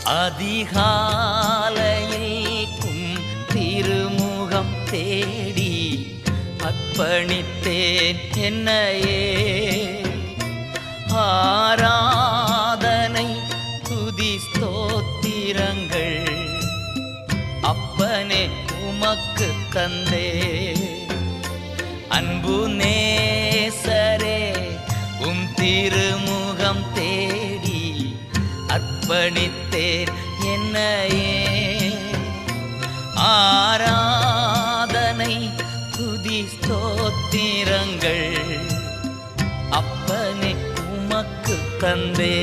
அதிகாலையில்கும் திருமுகம் தேடி அர்ப்பணித்தேன் என்னையே. ஆராதனை துதி ஸ்தோத்திரங்கள் அப்பனே உமக்கு தந்தே. அன்பு நேசரே உம் திருமுகம் தேடி அர்ப்பணித்தேன் என்னையே. ஆராதனை துதி ஸ்தோத்திரங்கள் அப்பனே உமக்கு தந்தே.